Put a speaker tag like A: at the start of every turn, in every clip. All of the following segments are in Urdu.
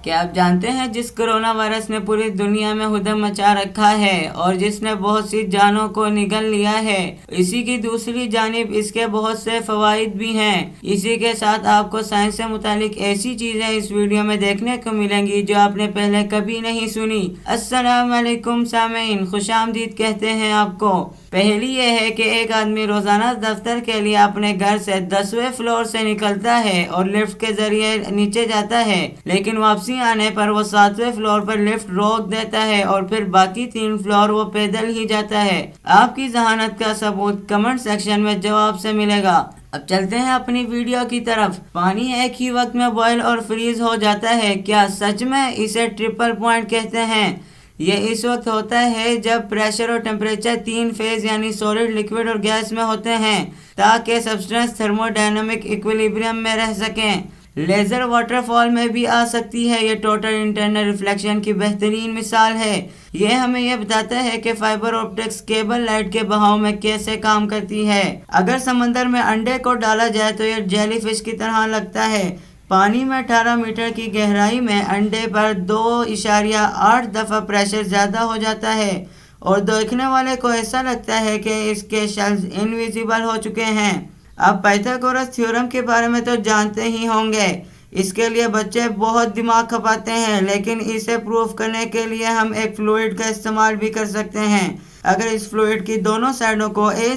A: کیا آپ جانتے ہیں جس کرونا وائرس نے پوری دنیا میں ہدم مچا رکھا ہے اور جس نے بہت سی جانوں کو نگل لیا ہے، اسی کی دوسری جانب اس کے بہت سے فوائد بھی ہیں۔ اسی کے ساتھ آپ کو سائنس سے متعلق ایسی چیزیں اس ویڈیو میں دیکھنے کو ملیں گی جو آپ نے پہلے کبھی نہیں سنی۔ السلام علیکم سامعین، خوش آمدید کہتے ہیں آپ کو۔ پہلی یہ ہے کہ ایک آدمی روزانہ دفتر کے لیے اپنے گھر سے 10ویں فلور سے نکلتا ہے اور لفٹ کے ذریعے نیچے جاتا ہے، لیکن واپسی آنے پر وہ 7ویں فلور پر لفٹ روک دیتا ہے اور پھر باقی 3 فلور وہ پیدل ہی جاتا ہے۔ آپ کی ذہانت کا ثبوت کمنٹ سیکشن میں جواب سے ملے گا۔ اب چلتے ہیں اپنی ویڈیو کی طرف۔ پانی ایک ہی وقت میں بوائل اور فریز ہو جاتا ہے، کیا سچ میں؟ اسے ٹرپل پوائنٹ کہتے ہیں۔ یہ اس وقت ہوتا ہے جب پریشر اور ٹیمپریچر 3 فیز یعنی سولڈ، لیکوڈ اور گیس میں ہوتے ہیں تاکہ سبسٹنس تھرمو ڈائنامک ایکویلیبریم میں رہ سکیں۔ لیزر واٹر فال میں بھی آ سکتی ہے۔ یہ ٹوٹل انٹرنل ریفلیکشن کی بہترین مثال ہے۔ یہ ہمیں یہ بتاتا ہے کہ فائبر آپٹکس کیبل لائٹ کے بہاؤ میں کیسے کام کرتی ہے۔ اگر سمندر میں انڈے کو ڈالا جائے تو یہ جیلی فش کی طرح لگتا ہے۔ پانی میں 18 میٹر کی گہرائی میں انڈے پر 2.8 دفعہ پریشر زیادہ ہو جاتا ہے اور دیکھنے والے کو ایسا لگتا ہے کہ اس کے شیلز انویزیبل ہو چکے ہیں۔ آپ پائتھاگورس تھیورم کے بارے میں تو جانتے ہی ہوں گے۔ اس کے لیے بچے بہت دماغ کھپاتے ہیں، لیکن اسے پروف کرنے کے لیے ہم ایک فلوئڈ کا استعمال بھی کر سکتے ہیں۔ اگر اس فلوئڈ کی دونوں سائڈوں کو a²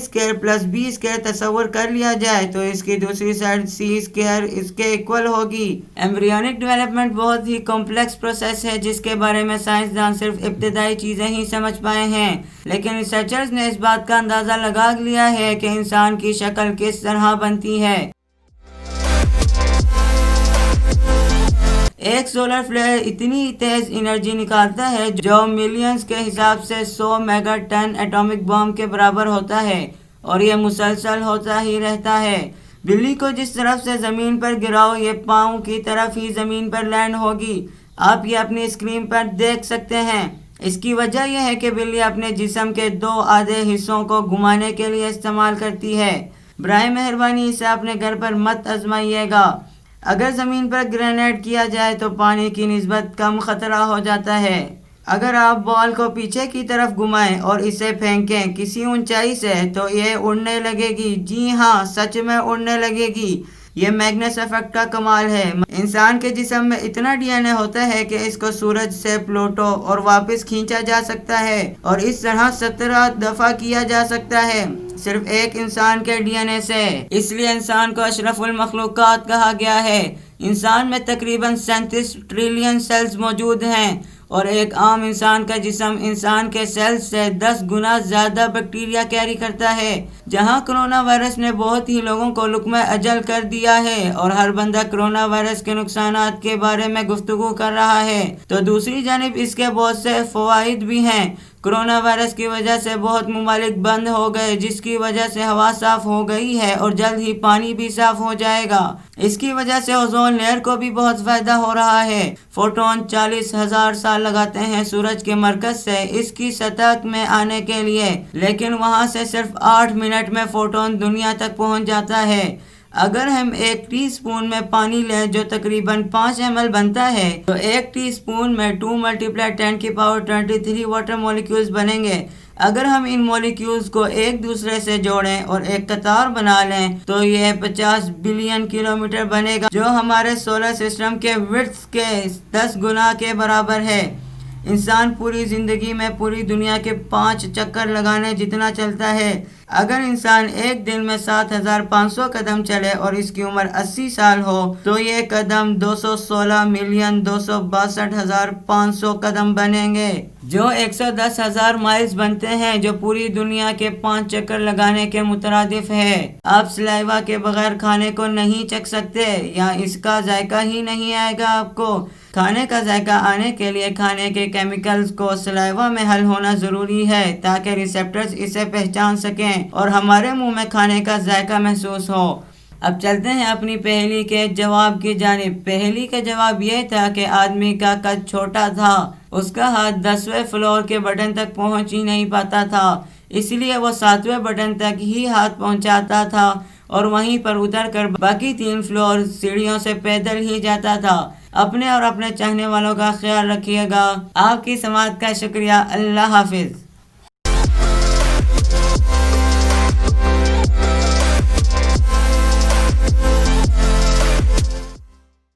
A: + b² تصور کر لیا جائے تو اس کی دوسری سائڈ c² اس کے ایکول ہوگی۔ ایمبریونک ڈیولپمنٹ بہت ہی کمپلیکس پروسیس ہے جس کے بارے میں سائنسدان صرف ابتدائی چیزیں ہی سمجھ پائے ہیں، لیکن ریسرچرز نے اس بات کا اندازہ لگا لیا ہے کہ انسان کی شکل کس طرح بنتی ہے۔ ایک سولر فلیئر اتنی تیز انرجی نکالتا ہے جو ملینز کے حساب سے 100 میگا ٹن ایٹمک بم کے برابر ہوتا ہے، اور یہ مسلسل ہوتا ہی رہتا ہے۔ بلی کو جس طرف سے زمین پر گراؤ یہ پاؤں کی طرف ہی زمین پر لینڈ ہوگی۔ آپ یہ اپنی اسکرین پر دیکھ سکتے ہیں۔ اس کی وجہ یہ ہے کہ بلی اپنے جسم کے 2 آدھے حصوں کو گھمانے کے لیے استعمال کرتی ہے۔ برائے مہربانی اسے اپنے گھر پر مت آزمائیے گا۔ اگر زمین پر گرینیڈ کیا جائے تو پانی کی نسبت کم خطرہ ہو جاتا ہے۔ اگر آپ بال کو پیچھے کی طرف گھمائیں اور اسے پھینکیں کسی اونچائی سے تو یہ اڑنے لگے گی۔ جی ہاں، سچ میں اڑنے لگے گی۔ یہ میگنس ایفیکٹ کا کمال ہے۔ انسان کے جسم میں اتنا ڈی این اے ہوتا ہے کہ اس کو سورج سے پلوٹو اور واپس کھینچا جا سکتا ہے، اور اس طرح 17 دفعہ کیا جا سکتا ہے صرف ایک انسان کے ڈی این اے سے۔ اس لیے انسان کو اشرف المخلوقات کہا گیا ہے۔ انسان میں تقریباً 37 ٹریلین سیلز موجود ہیں، اور ایک عام انسان کا جسم انسان کے سیلز سے 10 گنا زیادہ بیکٹیریا کیری کرتا ہے۔ جہاں کرونا وائرس نے بہت ہی لوگوں کو لقمہ اجل کر دیا ہے اور ہر بندہ کرونا وائرس کے نقصانات کے بارے میں گفتگو کر رہا ہے، تو دوسری جانب اس کے بہت سے فوائد بھی ہیں۔ کرونا وائرس کی وجہ سے بہت ممالک بند ہو گئے، جس کی وجہ سے ہوا صاف ہو گئی ہے اور جلد ہی پانی بھی صاف ہو جائے گا۔ اس کی وجہ سے اوزون لیئر کو بھی بہت فائدہ ہو رہا ہے۔ فوٹون 40,000 سال لگاتے ہیں سورج کے مرکز سے اس کی سطح میں آنے کے لیے، لیکن وہاں سے صرف 8 منٹ میں فوٹون دنیا تک پہنچ جاتا ہے۔ اگر ہم 1 ٹی اسپون میں پانی لیں جو تقریباً 5 ml بنتا ہے، تو 1 ٹی اسپون میں 2 × 10⁻23 واٹر مولیکیولز بنیں گے۔ اگر ہم ان مولیکیولز کو ایک دوسرے سے جوڑیں اور ایک قطار بنا لیں تو یہ 50 بلین کلومیٹر بنے گا، جو ہمارے سولر سسٹم کے وڈتھ کے 10 گنا کے برابر ہے۔ انسان پوری زندگی میں پوری دنیا کے 5 چکر لگانے جتنا چلتا ہے۔ اگر انسان ایک دن میں 7,500 قدم چلے اور اس کی عمر 80 سال ہو تو یہ قدم 216,262,500 قدم بنیں گے، جو 110,000 مائلز بنتے ہیں، جو پوری دنیا کے 5 چکر لگانے کے مترادف ہے۔ آپ سلائیوا کے بغیر کھانے کو نہیں چکھ سکتے، یا اس کا ذائقہ ہی نہیں آئے گا آپ کو۔ کھانے کا ذائقہ آنے کے لیے کھانے کے کیمیکلز کو سلائیوا میں حل ہونا ضروری ہے تاکہ ریسیپٹرز اسے پہچان سکیں اور ہمارے منہ میں کھانے کا ذائقہ محسوس ہو۔ اب چلتے ہیں اپنی پہلی کے جواب کی جانب۔ پہلی کا جواب یہ تھا کہ آدمی کا قد چھوٹا تھا، اس کا ہاتھ 10ویں فلور کے بٹن تک پہنچ ہی نہیں پاتا تھا، اس لیے وہ 7ویں بٹن تک ہی ہاتھ پہنچاتا تھا اور وہیں پر اتر کر باقی 3 فلور سیڑھیوں سے پیدل ہی جاتا تھا۔ اپنے اور اپنے چاہنے والوں کا خیال رکھیے گا۔ آپ کی سماعت کا شکریہ۔ اللہ حافظ۔